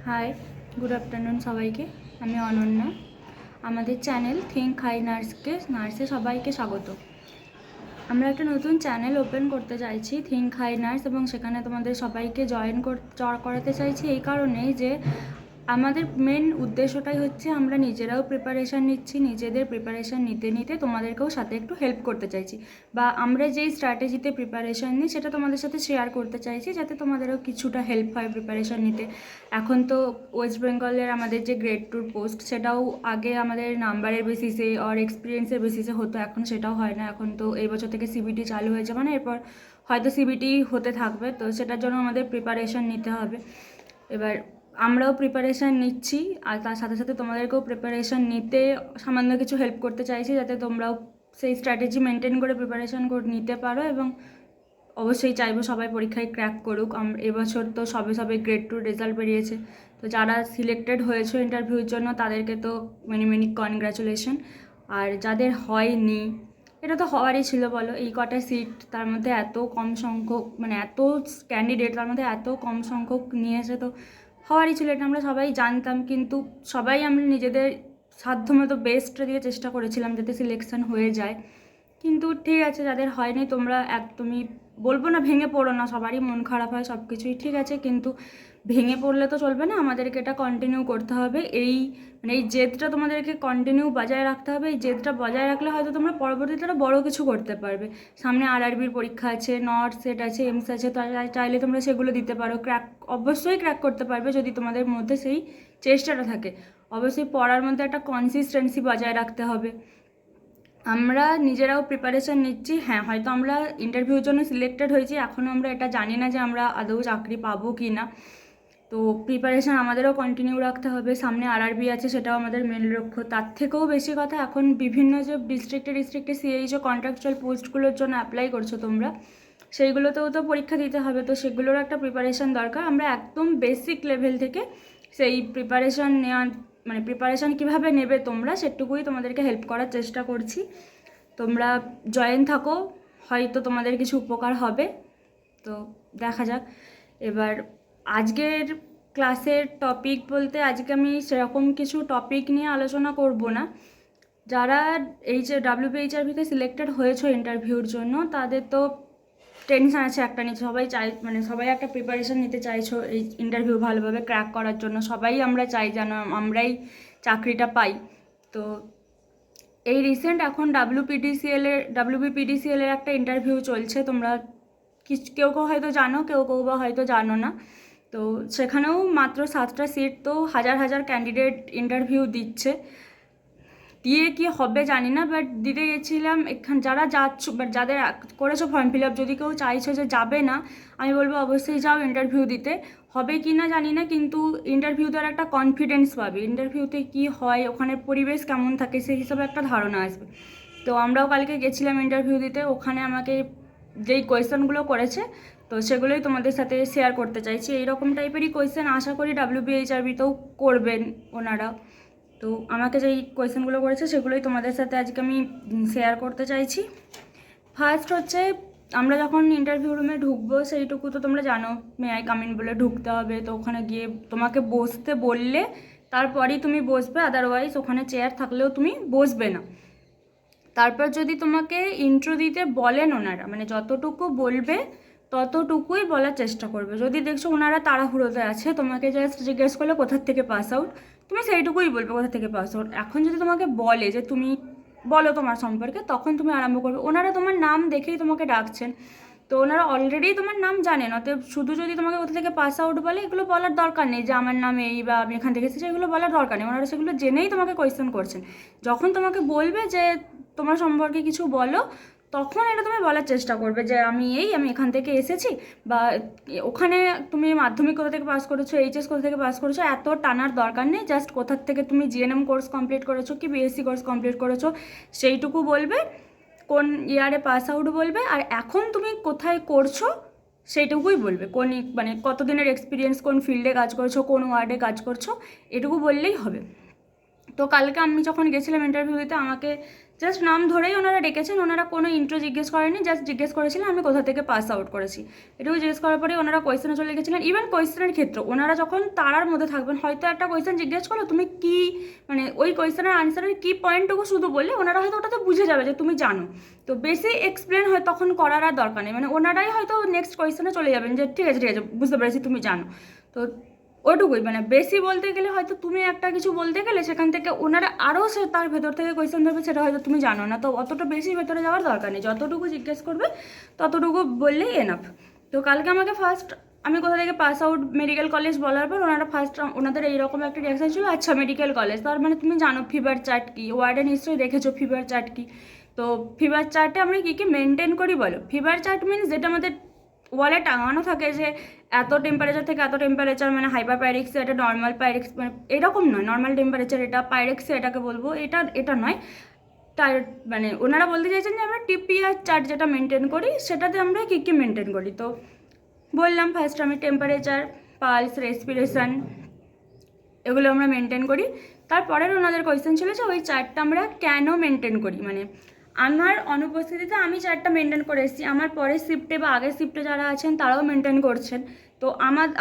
High, good afternoon সবাইকে। আমি অনন্যা। আমাদের চ্যানেল থিঙ্ক হাই নার্সে সবাইকে স্বাগত। আমরা একটা নতুন চ্যানেল ওপেন করতে চাইছি, থিঙ্ক হাই নার্স, এবং সেখানে তোমাদের সবাইকে জয়েন করাতে চাইছি এই কারণেই যে আমাদের মেন উদ্দেশ্যটাই হচ্ছে আমরা নিজেরাও প্রিপারেশান নিচ্ছি, নিজেদের প্রিপারেশান নিতে নিতে তোমাদেরকেও সাথে একটু হেল্প করতে চাইছি, বা আমরা যেই স্ট্র্যাটেজিতে প্রিপারেশান নিই সেটা তোমাদের সাথে শেয়ার করতে চাইছি যাতে তোমাদেরও কিছুটা হেল্প হয় প্রিপারেশান নিতে। এখন তো ওয়েস্ট বেঙ্গলের আমাদের যে গ্রেড 2 পোস্ট, সেটাও আগে আমাদের নাম্বারের বেসিসে আর এক্সপিরিয়েন্সের বেসিসে হতো, এখন সেটাও হয় না। এখন তো এই বছর থেকে সিবিটি চালু হয়েছে, মানে এরপর হয়তো সিবিটি হতে থাকবে, তো সেটার জন্য আমাদের প্রিপারেশান নিতে হবে। এবার আমরাও প্রিপারেশান নিচ্ছি, আর তার সাথে সাথে তোমাদেরকেও প্রিপারেশান নিতে সামান্য কিছু হেল্প করতে চাইছি যাতে তোমরাও সেই স্ট্র্যাটেজি মেনটেন করে প্রিপারেশান নিতে পারো। এবং অবশ্যই চাইবো সবাই পরীক্ষায় ক্র্যাক করুক। এবছর তো সবে গ্রেড 2 রেজাল্ট বেরিয়েছে, তো যারা সিলেক্টেড হয়েছে ইন্টারভিউর জন্য তাদেরকে তো মেনি কনগ্র্যাচুলেশন। আর যাদের হয়নি, এটা তো হওয়ারই ছিল বলো, এই কটা সিট, তার মধ্যে এত কম সংখ্যক, মানে এত ক্যান্ডিডেট, তার মধ্যে এত কম সংখ্যক নিয়েছে, তো হওয়ারই ছিল, এটা আমরা সবাই জানতাম। কিন্তু সবাই আমরা নিজেদের সাধ্যমতো বেস্টটা দিয়ে চেষ্টা করেছিলাম যাতে সিলেকশন হয়ে যায়। কিন্তু ঠিক আছে, যাদের হয়নি তোমরা একদমই বলবো না ভেঙে পড়ো না, সবারই মন খারাপ হয়, সব কিছুই ঠিক আছে, কিন্তু ভেঙে পড়লে তো চলবে না, আমাদেরকে এটা কন্টিনিউ করতে হবে। এই জেদটা তোমাদেরকে কন্টিনিউ বজায় রাখতে হবে। এই জেদটা বজায় রাখলে হয়তো তোমরা পরবর্তীতে আরও বড়ো কিছু করতে পারবে। সামনে আরআরবির পরীক্ষা আছে, নট সেট আছে, এমস আছে, তো চাইলে তোমরা সেগুলো দিতে পারো। অবশ্যই ক্র্যাক করতে পারবে যদি তোমাদের মধ্যে সেই চেষ্টাটা থাকে। অবশ্যই পড়ার মধ্যে একটা কনসিস্টেন্সি বজায় রাখতে হবে। আমরা নিজেরাও প্রিপারেশান নিচ্ছি, হ্যাঁ হয়তো আমরা ইন্টারভিউর জন্য সিলেক্টেড হয়েছি, এখনও আমরা এটা জানি না যে আমরা আদৌ চাকরি পাবো কি না। তো প্রিপারেশান আমাদেরও কন্টিনিউ রাখতে হবে। সামনে আরআরবি আছে, সেটাও আমাদের মেন লক্ষ্য। তার থেকেও বেশি কথা, এখন বিভিন্ন যে ডিস্ট্রিক্টে সিএইচও কন্ট্রাকচুয়াল পোস্টগুলোর জন্য অ্যাপ্লাই করছো তোমরা, সেইগুলোতেও তো পরীক্ষা দিতে হবে, তো সেগুলোর একটা প্রিপারেশান দরকার। আমরা একদম বেসিক লেভেল থেকে সেই প্রিপারেশান মানে প্রিপারেশান কীভাবে নেবে তোমরা, সেটুকুই তোমাদেরকে হেল্প করার চেষ্টা করছি। তোমরা জয়েন থাকো, হয়তো তোমাদের কিছু উপকার হবে। তো দেখা যাক। এবার আজকের ক্লাসের টপিক বলতে, আজকে আমি সেরকম কিছু টপিক নিয়ে আলোচনা করব না। যারা WPHRBতে সিলেক্টেড হয়েছে ইন্টারভিউর জন্য, তাদের তো টেনশন আছে একটা নিচে, সবাই একটা প্রিপারেশান নিতে চাইছো এই ইন্টারভিউ ভালোভাবে ক্র্যাক করার জন্য। সবাই আমরা চাই যেন আমরাই চাকরিটা পাই। তো এই রিসেন্ট এখন WBPDCL এর একটা ইন্টারভিউ চলছে, তোমরা কেউ হয়তো জানো, কেউ বা হয়তো জানো না। তো সেখানেও মাত্র 7টা সিট, তো হাজার ক্যান্ডিডেট ইন্টারভিউ দিচ্ছে। দিয়ে কি হবে জানি না, বাট দিতে গেছিলাম। যারা যাচ্ছ, বাট যাদের করেছো ফর্ম ফিল আপ, যদি কেউ চাইছো যে যাবে না, আমি বলবো অবশ্যই যাও ইন্টারভিউ দিতে। হবে কি না জানি না, কিন্তু ইন্টারভিউ দেওয়ার একটা কনফিডেন্স পাবে। ইন্টারভিউতে কি হয়, ওখানের পরিবেশ কেমন থাকে, সেই হিসাবে একটা ধারণা আসবে। তো আমরাও কালকে গেছিলাম ইন্টারভিউ দিতে, ওখানে আমাকে যেই কোয়েশ্চেনগুলো করেছে, তো সেগুলোই তোমাদের সাথে শেয়ার করতে চাইছি। এইরকম টাইপেরই কোয়েশ্চেন আশা করি WBHRBতেও করবেন ওনারা। তো আমাকে যেই কোয়েশ্চেনগুলো করেছে সেগুলোই তোমাদের সাথে আজকে আমি শেয়ার করতে চাইছি। ফার্স্ট হচ্ছে, আমরা যখন ইন্টারভিউ রুমে ঢুকবো, সেইটুকু তো তোমরা জানো, মে আই কাম ইন বলে ঢুকতে হবে। তো ওখানে গিয়ে তোমাকে বসতে বললে তারপরেই তুমি বসবে, আদারওয়াইজ ওখানে চেয়ার থাকলেও তুমি বসবে না। তারপর যদি তোমাকে ইন্ট্রো দিতে বলেন ওনারা, মানে যতটুকু বলবে ততটুকুই বলার চেষ্টা করবে। যদি দেখছো ওনারা তাড়াহুড়োতে আছে, তোমাকে জাস্ট জিজ্ঞেস করলে কোথার থেকে পাস আউট, তুমি সেইটুকুই বলবে কোথা থেকে পাস আউট। এখন যদি তোমাকে বলে যে তুমি বলো তোমার সম্পর্কে, তখন তুমি আরম্ভ করবে। ওনারা তোমার নাম দেখেই তোমাকে ডাকছেন, তো ওনারা অলরেডি তোমার নাম জানেন। অতএব শুধু যদি তোমাকে কোথা থেকে পাস আউট বলে, এগুলো বলার দরকার নেই যে আমার নাম এই বা আমি এখান থেকে এসেছি, এগুলো বলার দরকার নেই। ওনারা সেগুলো জেনেই তোমাকে কোয়েশ্চেন করছেন। যখন তোমাকে বলবে যে তোমার সম্পর্কে কিছু বলো, তখন এটা তুমি বলার চেষ্টা করবে যে আমি এখান থেকে এসেছি, বা ওখানে তুমি মাধ্যমিক কোথা থেকে পাস করেছো, এইচএস কোথা থেকে পাস করেছো, এত টানার দরকার নেই। জাস্ট কোথার থেকে তুমি জিএনএম কোর্স কমপ্লিট করেছো কি বিএসসি কোর্স কমপ্লিট করেছো সেইটুকু বলবে, কোন ইয়ারে পাস আউট বলবে, আর এখন তুমি কোথায় করছো সেইটুকুই বলবে। মানে কতদিনের এক্সপিরিয়েন্স, কোন ফিল্ডে কাজ করছো, কোন ওয়ার্ডে কাজ করছো, এটুকু বললেই হবে। তো কালকে আমি যখন গেছিলাম ইন্টারভিউ দিতে, আমাকে জাস্ট নাম ধরেই ওনারা ডেকেছেন, ওনারা কোনো ইন্ট্রো জিজ্ঞেস করেনি, জাস্ট জিজ্ঞেস করেছিলেন আমি কোথা থেকে পাস আউট করেছি। এটুকু জিজ্ঞেস করার পরে ওনারা কোয়েশ্চেনে চলে গেছিলেন। ইভেন কোয়েশ্চেনের ক্ষেত্রে ওনারা যখন তারার মধ্যে থাকবেন, হয়তো একটা কোয়েশ্চেন জিজ্ঞেস করলো, তুমি কি মানে ওই কোয়েশ্চেনের আনসারের কী পয়েন্টটুকু শুধু বললে ওনারা হয়তো ওটাতে বুঝে যাবে যে তুমি জানো। তো বেশি এক্সপ্লেন হয় তখন করার আর দরকার নেই, মানে ওনারাই হয়তো নেক্সট কোয়েশ্চেনে চলে যাবেন যে ঠিক আছে বুঝতে পেরেছি তুমি জানো। তো ওইটুকুই, মানে বেশি বলতে গেলে হয়তো তুমি একটা কিছু বলতে গেলে সেখান থেকে ওনারা আরও সে তার ভেতর থেকে কোয়েশ্চেন ধরবে, সেটা হয়তো তুমি জানো না। তো অতটা বেশি ভেতরে যাওয়ার দরকার নেই, যতটুকু জিজ্ঞেস করবে ততটুকু বললেই এনাফ। তো কালকে আমাকে ফার্স্ট আমি কোথা থেকে পাস আউট মেডিকেল কলেজ বলার পর ওনারা ফার্স্ট ওনাদের এইরকম একটা রিয়াকশন ছিল, আচ্ছা মেডিকেল কলেজ তার মানে তুমি জানো ফিভার চার্ট কী, ওয়ার্ডে নিশ্চয়ই দেখেছো ফিভার চার্ট কী। তো ফিভার চার্টে আমরা কী কী মেনটেন করি বলো। ফিভার চার্ট মিনস যেটা আমাদের ওয়ালে টাঙানো থাকে যে এত টেম্পারেচার থেকে এত টেম্পারেচার, মানে হাইপার পাইরেক্সে এটা নর্মাল পাইরেক্স, মানে এরকম নয় নর্মাল টেম্পারেচার এটা পাইরেক্সে এটাকে বলবো, এটা নয়। তার মানে ওনারা বলতে চাইছেন যে আমরা টিপিআর চার্ট যেটা মেনটেন করি সেটাতে আমরা কী কী মেনটেন করি। তো বললাম ফার্স্ট আমি টেম্পারেচার, পালস, রেসপিরেশন এগুলো আমরা মেনটেন করি। তারপরের ওনাদের কোয়েশ্চেন ছিল যে ওই চার্টটা আমরা কেন মেনটেন করি, মানে আমার অনুপস্থিতিতে আমি চার্টটা মেনটেন করে এসেছি, আমার পরের শিফটে বা আগের শিফটে যারা আছেন তারাও মেনটেন করছেন। তো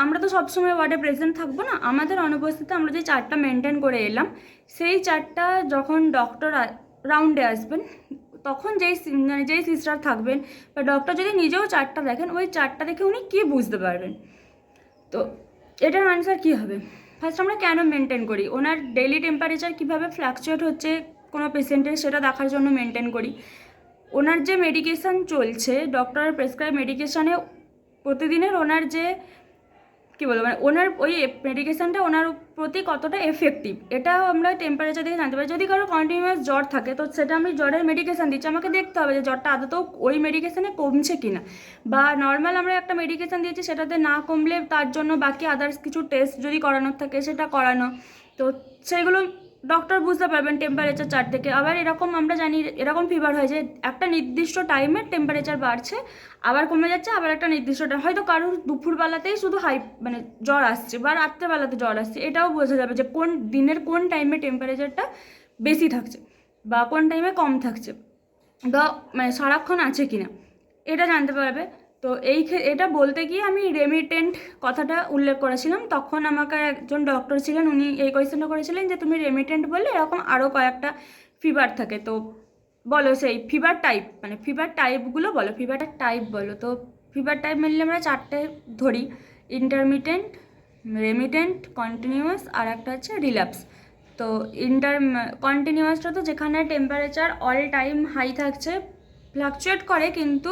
আমরা তো সবসময় ওয়ার্ডে প্রেজেন্ট থাকবো না, আমাদের অনুপস্থিতিতে আমরা যে চার্টটা মেনটেন করে এলাম সেই চার্টটা যখন ডক্টর রাউন্ডে আসবেন তখন যেই সিস্টার থাকবেন বা ডক্টর যদি নিজেও চার্টটা দেখেন ওই চার্টটা দেখে উনি কী বুঝতে পারবেন। তো এটার আনসার কী হবে, ফার্স্ট আমরা কেন মেনটেন করি, ওনার ডেইলি টেম্পারেচার কীভাবে ফ্ল্যাকচুয়েট হচ্ছে কোনো পেশেন্টের সেটা দেখার জন্য মেনটেন করি। ওনার যে মেডিকেশান চলছে ডক্টরের প্রেসক্রাইব মেডিকেশানে প্রতিদিনের ওনার যে কী বলবো মানে ওনার ওই মেডিকেশানটা ওনার প্রতি কতটা এফেক্টিভ এটাও আমরা টেম্পারেচার থেকে জানতে পারি। যদি কারো কন্টিনিউয়াস জ্বর থাকে তো সেটা আমি জ্বরের মেডিকেশান দিচ্ছি, আমাকে দেখতে হবে যে জ্বরটা আদতেও ওই মেডিকেশানে কমছে কি না, বা নর্মাল আমরা একটা মেডিকেশান দিয়েছি সেটাতে না কমলে তার জন্য বাকি আদার্স কিছু টেস্ট যদি করানোর থাকে সেটা করানো। তো সেইগুলো ডক্টর বুঝতে পারবেন টেম্পারেচার চার্ট থেকে। আবার এরকম আমরা জানি এরকম ফিভার হয় যে একটা নির্দিষ্ট টাইমে টেম্পারেচার বাড়ছে আবার কমে যাচ্ছে, আবার একটা নির্দিষ্ট টাইম হয়তো কারোর দুপুরবেলাতেই শুধু মানে জ্বর আসছে বা রাত্রেবেলাতে জ্বর আসছে, এটাও বোঝা যাবে যে কোন দিনের কোন টাইমে টেম্পারেচারটা বেশি থাকছে বা কোন টাইমে কম থাকছে বা মানে সারাক্ষণ আছে কিনা এটা জানতে পারবে। তো এটা বলতে গিয়ে আমি রেমিটেন্ট কথাটা উল্লেখ করেছিলাম, তখন আমাকে একজন ডক্টর ছিলেন উনি এই কোয়েশ্চেনটা করেছিলেন যে তুমি রেমিটেন্ট বললে এরকম আরও কয়েকটা ফিভার থাকে, তো বলো সেই ফিভার টাইপ মানে ফিভার টাইপগুলো বলো, ফিভার টাইপ বলো। তো ফিভার টাইপ মেনলি আমরা চারটে ধরি, ইন্টারমিটেন্ট, রেমিটেন্ট, কন্টিনিউয়াস আর একটা হচ্ছে রিল্যাপস। তো কন্টিনিউয়াসটা তো যেখানে টেম্পারেচার অল টাইম হাই থাকছে, ফ্লাকচুয়েট করে কিন্তু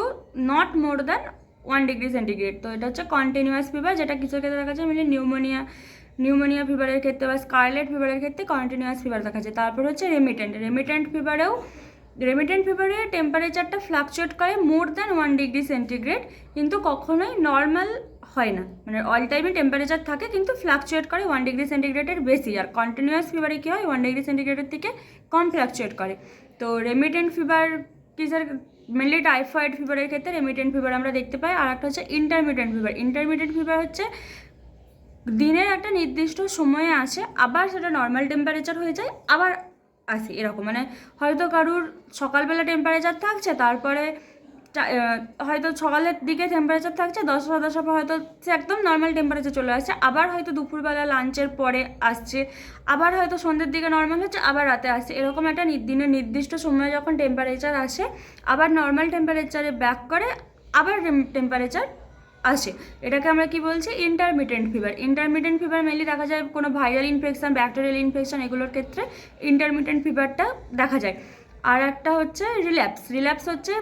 not more than 1 degree centigrade. তো এটা হচ্ছে কন্টিনিউয়াস ফিভার, যেটা কিছু ক্ষেত্রে দেখা যায় মানে নিউমোনিয়া ফিভারের ক্ষেত্রে বা স্কারলেট ফিভারের ক্ষেত্রে কন্টিনিউয়াস ফিভার দেখা যায়। তারপর হচ্ছে রেমিটেন্ট ফিভারে টেম্পারেচারটা ফ্লাকচুয়েট করে মোর দ্যান 1 ডিগ্রি সেন্টিগ্রেড, কিন্তু কখনোই নর্মাল হয় না, মানে অল টাইমে টেম্পারেচার থাকে কিন্তু ফ্লাকচুয়েট করে 1 ডিগ্রি সেন্টিগ্রেডের বেশি। আর কন্টিনিউয়াস ফিভারে কী হয় 1 ডিগ্রি সেন্টিগ্রেডের থেকে কম ফ্লাকচুয়েট করে। তো রেমিটেন্ট ফিভার কি স্যার মেনলি টাইফয়েড ফিভারের ক্ষেত্রে রেমিটেন্ট ফিভার আমরা দেখতে পাই। আর একটা হচ্ছে ইন্টারমিটেন্ট ফিভার হচ্ছে দিনের একটা নির্দিষ্ট সময়ে আসে আবার সেটা নর্মাল টেম্পারেচার হয়ে যায় আবার আসে, এরকম মানে হয়তো কারুর সকালবেলা টেম্পারেচার থাকছে, তারপরে হয়তো সকালের দিকে টেম্পারেচার থাকছে 10 পর হয়তো সে একদম নর্মাল টেম্পারেচার চলে আসছে, আবার হয়তো দুপুরবেলা লাঞ্চের পরে আসছে, আবার হয়তো সন্ধ্যের দিকে নর্মাল হচ্ছে আবার রাতে আসছে, এরকম একটা দিনের নির্দিষ্ট সময়ে যখন টেম্পারেচার আসে আবার নর্মাল টেম্পারেচারে ব্যাক করে আবার টেম্পারেচার আসে, এটাকে আমরা কি বলছি ইন্টারমিটেন্ট ফিভার মেনলি দেখা যায় কোনো ভাইরাল ইনফেকশন, ব্যাকটেরিয়াল ইনফেকশন এগুলোর ক্ষেত্রে ইন্টারমিটেন্ট ফিভারটা দেখা যায়। আর একটা হচ্ছে রিল্যাপস হচ্ছে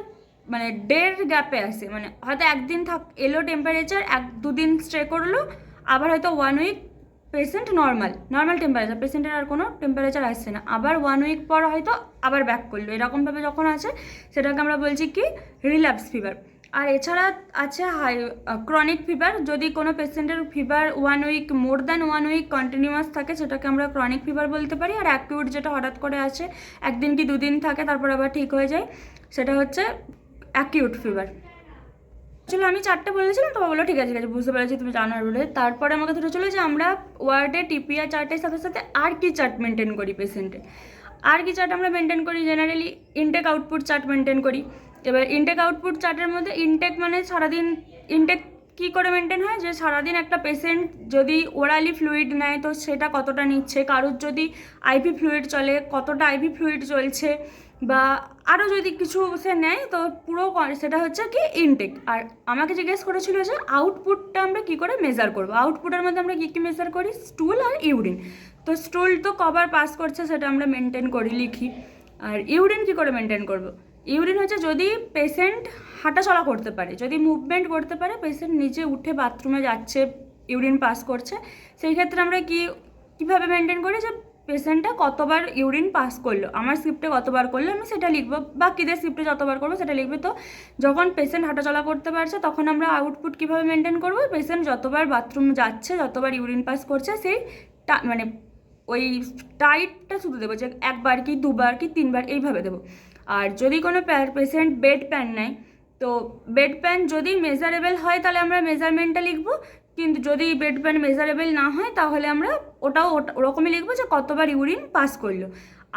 মানে ডের গ্যাপে আসে, মানে হয়তো একদিন এলো টেম্পারেচার 1-2 দিন স্টে করলো, আবার হয়তো 1 উইক পেশেন্ট নর্মাল টেম্পারেচার, পেশেন্টের আর কোনো টেম্পারেচার আসছে না, আবার 1 উইক পর হয়তো আবার ব্যাক করলো, এরকমভাবে যখন আছে সেটাকে আমরা বলছি কি রিল্যাপস ফিভার। আর এছাড়া আছে ক্রনিক ফিভার, যদি কোনো পেশেন্টের fever 1 week more than 1 week continuous থাকে সেটাকে আমরা ক্রনিক ফিভার বলতে পারি। আর অ্যাকিউট যেটা হঠাৎ করে আছে 1 দিন কি 2 দিন থাকে তারপর আবার ঠিক হয়ে যায় সেটা হচ্ছে অ্যাকিউট ফিভার। চলো আমি 4টে বলেছিলাম, তো বলো ঠিক আছে বুঝতে পেরেছি তুমি জানো বলে। তারপরে আমাকে ধরে চলো যে আমরা ওয়ার্ডে টিপিআর চার্টের সাথে সাথে আর কি চার্ট মেনটেন করি পেশেন্টের। আর কি চার্ট আমরা মেনটেন করি, generally intake output chart maintain করি। এবার ইনটেক আউটপুট চার্টের মধ্যে ইনটেক মানে সারাদিন ইনটেক কী করে মেনটেন হয়, যে সারাদিন একটা পেশেন্ট যদি ওরালি ফ্লুইড নেয় তো সেটা কতটা নিচ্ছে, কারোর যদি আইভি ফ্লুইড চলে কতটা আইভি ফ্লুইড চলছে, বা আরও যদি কিছু সে নেয় তো পুরো সেটা হচ্ছে কি ইনটেক। আর আমাকে জিজ্ঞেস করেছিল যে আউটপুটটা আমরা কী করে মেজার করবো, আউটপুটের মধ্যে আমরা কী কী মেজার করি, স্টুল আর ইউরিন। তো স্টুল তো কবার পাস করছে সেটা আমরা মেনটেন করি, লিখি। আর ইউরিন কী করে মেনটেন করব, ইউরিন হচ্ছে যদি পেশেন্ট হাঁটাচলা করতে পারে, যদি মুভমেন্ট করতে পারে, পেশেন্ট নিচে উঠে বাথরুমে যাচ্ছে, ইউরিন পাস করছে, সেই ক্ষেত্রে আমরা কীভাবে মেনটেন করি, যে পেশেন্টটা কতবার ইউরিন পাস করলো, আমার শিফটে কতবার করলো আমি সেটা লিখবো, বাকিদের শিফটে যতবার করবো সেটা লিখবে। তো যখন পেশেন্ট হাঁটাচলা করতে পারছে তখন আমরা আউটপুট কীভাবে মেনটেন করবো, পেশেন্ট যতবার বাথরুম যাচ্ছে, যতবার ইউরিন পাস করছে সেই মানে ওই টাইটটা শুধু দেবো, যে একবার কি দুবার কি তিনবার এইভাবে দেবো। আর যদি কোনো পেশেন্ট বেড প্যান নেয় তো বেড প্যান যদি মেজারেবল হয় তাহলে আমরা মেজারমেন্টটা লিখবো, কিন্তু যদি বেড প্যান মেজারেবল না হয় তাহলে আমরা ওটাও ওরকমই লিখবো যে কতবার ইউরিন পাস করলো।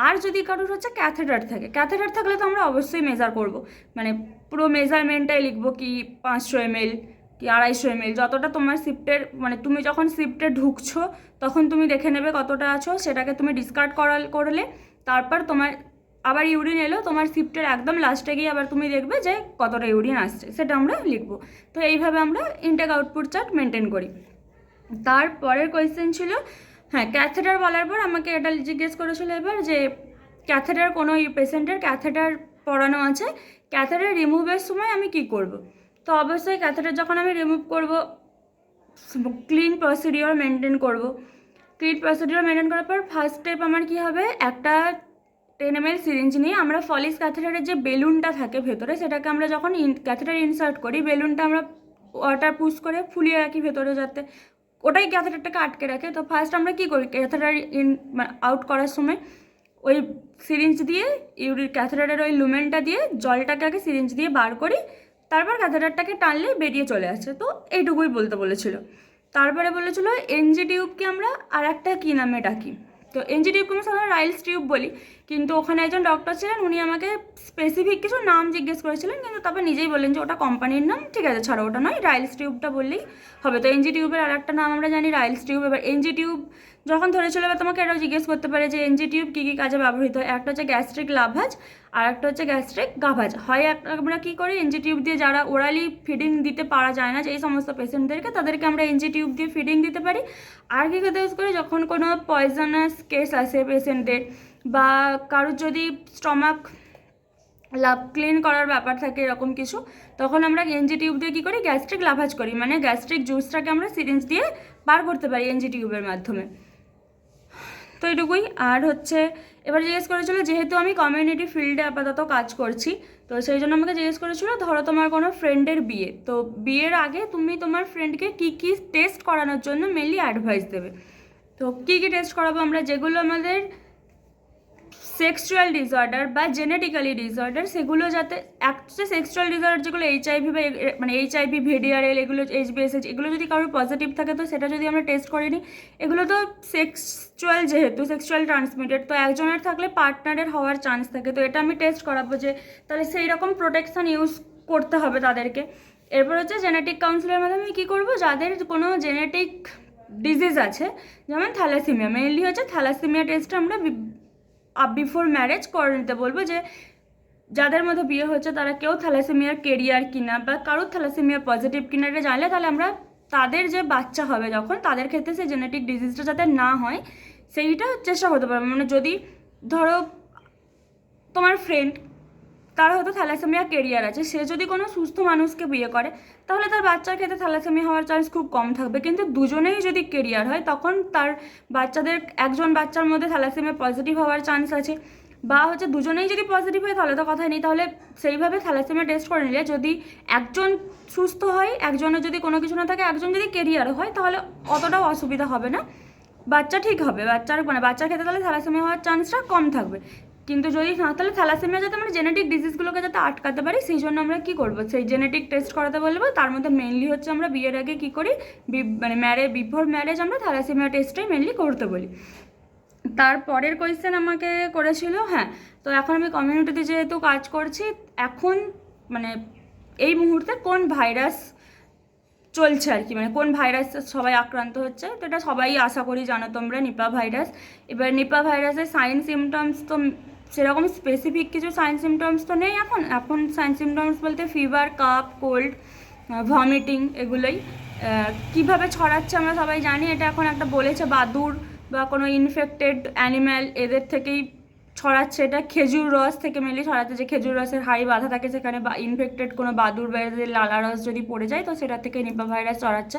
আর যদি কারোর হচ্ছে ক্যাথেটার থাকে, ক্যাথেটার থাকলে তো আমরা অবশ্যই মেজার করব, মানে পুরো মেজারমেন্টটাই লিখবো, কি 500 ml কি 250 ml, যতটা তোমার শিফটের, মানে তুমি যখন শিফটে ঢুকছো তখন তুমি দেখে নেবে কতটা আছো, সেটাকে তুমি ডিসকার্ড করলে তারপর তোমার আবার ইউরিন এলো, তোমার শিফটের একদম লাস্টে গিয়ে আবার তুমি দেখবে যে কতটা ইউরিন আসছে, সেটা আমরা লিখবো। তো এইভাবে আমরা ইনটেক আউটপুট চার্ট মেনটেন করি। তারপরের কোয়েশ্চেন ছিল, হ্যাঁ ক্যাথেটার বলার পর আমাকে এটা জিজ্ঞেস করেছিল এবার যে ক্যাথেটার কোনো পেশেন্টের ক্যাথেটার পরানো আছে, ক্যাথেটার রিমুভের সময় আমি কি করব। তো অবশ্যই ক্যাথেটার যখন আমি রিমুভ করব ক্লিন প্রসিডিওর মেনটেন করব। ক্লিন প্রসিডিওর মেনটেন করার পর ফার্স্ট স্টেপ আমার কী হবে, একটা 10 ml সিরিঞ্জ নিয়ে আমরা ফলিস ক্যাথেটারের যে বেলুনটা থাকে ভেতরে, সেটাকে আমরা যখন ক্যাথেটার ইনসার্ট করি, বেলুনটা আমরা ওয়াটার পুশ করে ফুলিয়ে রাখি ভেতরে, যাতে ওটাই ক্যাথেটারটাকে আটকে রাখে। তো ফার্স্ট আমরা কী করি, ক্যাথেটার আউট করার সময় ওই সিরিঞ্জ দিয়ে ক্যাথেটারের ওই লুমেনটা দিয়ে জলটাকে আগে সিরিঞ্জ দিয়ে বার করি, তারপর ক্যাথেটারটাকে টানলে বেরিয়ে চলে আসে। তো এইটুকুই বলতে বলেছিল। তারপরে বলেছিল এনজি টিউবকে আমরা আর একটা কী নামে ডাকি, তো এনজি টিউবকে আমরা সাধারণত রাইলস টিউব বলি, কিন্তু ওখানে একজন ডক্টর ছিলেন, উনি আমাকে স্পেসিফিক কিছু নাম জিজ্ঞেস করেছিলেন, কিন্তু তারপর নিজেই বললেন যে ওটা কোম্পানির নাম, ঠিক আছে ছাড়ো ওটা নয়, রাইলস টিউবটা বললেই হবে। তো এনজি টিউবের আর একটা নাম আমরা জানি রাইলস টিউব। এবার এনজি টিউব যখন ধরেছিল, এবার তোমাকে এটাও জিজ্ঞেস করতে পারে যে এনজি টিউব কী কী কাজে ব্যবহৃত হয়, একটা হচ্ছে গ্যাস্ট্রিক লাভাজ আর একটা হচ্ছে গ্যাস্ট্রিক গাভাজ হয়। আমরা কী করি, এনজি টিউব দিয়ে যারা ওরালি ফিডিং দিতে পারা যায় না, যে এই সমস্ত পেশেন্টদেরকে, তাদেরকে আমরা এনজি টিউব দিয়ে ফিডিং দিতে পারি। আর কী করতে ইউজ করি, যখন কোনো পয়জনাস কেস আসে পেশেন্টের, বা কারোর যদি স্টমাক ক্লিন করার ব্যাপার থাকে এরকম কিছু, তখন আমরা এনজি টিউব দিয়ে কী করি, গ্যাস্ট্রিক লাভাজ করি, মানে গ্যাস্ট্রিক জুসটাকে আমরা সিরিঞ্জ দিয়ে বার করতে পারি এনজি টিউবের মাধ্যমে। তো এটুকুই। আর হচ্ছে এবার জিজ্ঞেস করেছিল, যেহেতু আমি কমিউনিটি ফিল্ডে আপাতত কাজ করছি, তো সেই জন্য আমাকে জিজ্ঞেস করেছিল, ধরো তোমার কোনো ফ্রেন্ডের বিয়ে, তো বিয়ের আগে তুমি তোমার ফ্রেন্ডকে কী কী টেস্ট করানোর জন্য মেনলি অ্যাডভাইস দেবে। তো কী কী টেস্ট করাবো আমরা, যেগুলো আমাদের সেক্সুয়াল ডিসঅর্ডার বা জেনেটিক্যালি ডিসঅর্ডার, সেগুলো যাতে একটা সেক্সুয়াল ডিসঅর্ডার যেগুলো এইচআইভি বা মানে এইচআইভি ভিডিআরএল এগুলো এইচবিএসএইচ এগুলো যদি কারোর পজিটিভ থাকে তো সেটা যদি আমরা টেস্ট করিনি, এগুলো তো সেক্সুয়াল, যেহেতু সেক্সুয়াল ট্রান্সমিটেড, তো একজনের থাকলে পার্টনারের হওয়ার চান্স থাকে, তো এটা আমি টেস্ট করাবো, যে তাহলে সেই রকম প্রোটেকশান ইউজ করতে হবে তাদেরকে। এরপর হচ্ছে জেনেটিক কাউন্সিলের মাধ্যমে কী করবো, যাদের কোনো জেনেটিক ডিজিজ আছে, যেমন থ্যালাসেমিয়া, মেইনলি হচ্ছে থ্যালাসেমিয়া টেস্টটা আমরা বিফোর ম্যারেজ করে নিতে বলবো, যে যাদের মধ্যে বিয়ে হচ্ছে তারা কেউ থ্যালাসেমিয়ার কেরিয়ার কিনা বা কারোর থ্যালাসেমিয়া পজিটিভ কিনা এটা জানলে, তাহলে আমরা তাদের যে বাচ্চা হবে যখন, তাদের ক্ষেত্রে সেই জেনেটিক ডিজিজটা যাতে না হয় সেইটা চেষ্টা করতে পারবো। মানে যদি ধরো তোমার ফ্রেন্ড, তার হয়তো থ্যালাসেমিয়া কেরিয়ার আছে, সে যদি কোনো সুস্থ মানুষকে বিয়ে করে তাহলে তার বাচ্চার ক্ষেত্রে থ্যালাসেমিয়া হওয়ার চান্স খুব কম থাকবে, কিন্তু দুজনেই যদি কেরিয়ার হয় তখন তার বাচ্চাদের একজন বাচ্চার মধ্যে থ্যালাসেমিয়া পজিটিভ হওয়ার চান্স আছে, বা হচ্ছে দুজনেই যদি পজিটিভ হয় তাহলে তো কথাই নেই। তাহলে সেইভাবে থ্যালাসেমিয়া টেস্ট করে নিলে যদি একজন সুস্থ হয়, একজনের যদি কোনো কিছু না থাকে, একজন যদি কেরিয়ারও হয়, তাহলে অতটাও অসুবিধা হবে না, বাচ্চা ঠিক হবে, বাচ্চার ক্ষেত্রে তাহলে থ্যালাসেমিয়া হওয়ার চান্সটা কম থাকবে। কিন্তু যদি না, তাহলে থ্যালাসেমিয়া যাতে আমরা জেনেটিক ডিজিজগুলোকে যাতে আটকাতে পারি, সেই জন্য আমরা কী করবো, সেই জেনেটিক টেস্ট করাতে বলবো। তার মধ্যে মেনলি হচ্ছে আমরা বিয়ের আগে কী করি, মানে বিফোর ম্যারেজ আমরা থ্যালাসেমিয়া টেস্টটাই মেনলি করতে বলি। তারপরের কোয়েশ্চেন আমাকে করেছিল, হ্যাঁ, তো এখন আমি কমিউনিটিতে যেহেতু কাজ করছি, এখন মানে এই মুহূর্তে কোন ভাইরাস চলছে আর কি, মানে কোন ভাইরাস সবাই আক্রান্ত হচ্ছে, তো এটা সবাই আশা করি জানো তোমরা, নিপা ভাইরাস। এবার নিপা ভাইরাসের সাইন সিমটমস তো সেরকম স্পেসিফিক কিছু সাইন সিমটমস তো নেই এখন। এখন সাইন সিমটমস বলতে ফিভার, কাপ, কোল্ড, ভমিটিং, এগুলোই। কীভাবে ছড়াচ্ছে আমরা সবাই জানি, এটা এখন একটা বলেছে বাদুড় বা কোনো ইনফেক্টেড অ্যানিম্যাল এদের থেকেই ছড়াচ্ছে। এটা খেজুর রস থেকে মেনলি ছড়াচ্ছে, যে খেজুর রসের হাঁড়ি বাঁধা থাকে সেখানে বা ইনফেক্টেড কোনো বাদুড় বা এদের লালা রস যদি পড়ে যায় তো সেটা থেকে নিপা ভাইরাস ছড়াচ্ছে।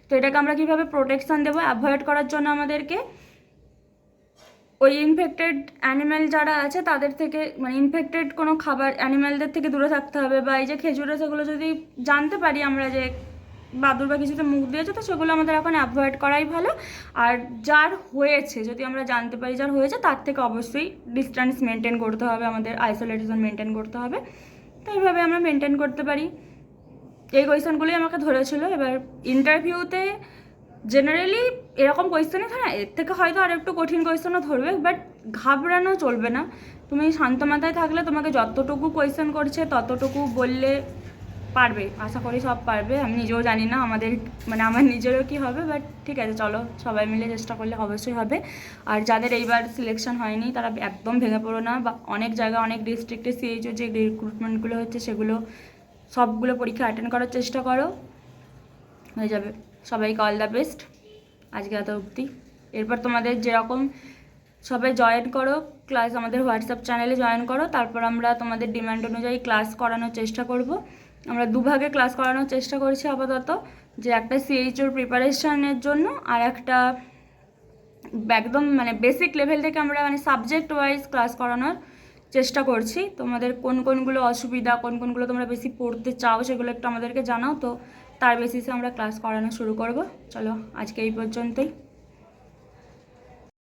তো এটাকে আমরা কীভাবে প্রোটেকশান দেবো অ্যাভয়েড করার জন্য, আমাদেরকে ওই ইনফেক্টেড অ্যানিম্যাল যারা আছে তাদের থেকে, মানে ইনফেক্টেড কোনো খাবার অ্যানিম্যালদের থেকে দূরে থাকতে হবে। বা এই যে খেজুর রস, এগুলো যদি জানতে পারি আমরা যে বাদুড় বা কিছুতে মুখ দিয়েছে, তো সেগুলো আমাদের এখন অ্যাভয়েড করাই ভালো। আর যার হয়েছে, যদি আমরা জানতে পারি যার হয়েছে, তার থেকে অবশ্যই ডিস্টেন্স মেনটেন করতে হবে, আমাদের আইসোলেশন মেনটেন করতে হবে। তো এইভাবে আমরা মেনটেন করতে পারি। এই কোয়েশ্চেনগুলোই আমাকে ধরেছিল। এবার ইন্টারভিউতে জেনারেলি এরকম কোয়েশ্চেনে, হ্যাঁ এর থেকে হয়তো আর একটু কঠিন কোয়েশ্চেনও ধরবে, বাট ঘাবড়ানো চলবে না। তুমি শান্ত মাথায় থাকলে তোমাকে যতটুকু কোয়েশ্চেন করছে ততটুকু বললে পারবে, আশা করি সব পারবে। আমি নিজেও জানি না আমাদের, মানে আমার নিজেরও কী হবে, বাট ঠিক আছে, চলো সবাই মিলে চেষ্টা করলে অবশ্যই হবে। আর যাদের এইবার সিলেকশন হয়নি তারা একদম ভেঙে পড়ো না, বা অনেক জায়গায় অনেক ডিস্ট্রিক্টে সিএইচও যে রিক্রুটমেন্টগুলো হচ্ছে সেগুলো সবগুলো পরীক্ষা অ্যাটেন্ড করার চেষ্টা করো, হয়ে যাবে। সবাইকে অল দ্য বেস্ট। আজকে এত অবধি। এরপর তোমাদের যেরকম সবাই জয়েন করো ক্লাস, আমাদের হোয়াটসঅ্যাপ চ্যানেলে জয়েন করো, তারপর আমরা তোমাদের ডিমান্ড অনুযায়ী ক্লাস করানোর চেষ্টা করব। আমরা দুভাগে ক্লাস করানোর চেষ্টা করছি আপাতত, যে একটা সিএইচওর প্রিপারেশনের জন্য, আর একটা একদম মানে বেসিক লেভেল থেকে আমরা মানে সাবজেক্ট ওয়াইজ ক্লাস করানোর চেষ্টা করছি। তোমাদের কোন কোনগুলো অসুবিধা, কোন কোনগুলো তোমরা বেশি পড়তে চাও, সেগুলো একটু আমাদেরকে জানাও, তো তার বেসিসে আমরা ক্লাস করানো শুরু করব। চলো আজকে এই পর্যন্তই।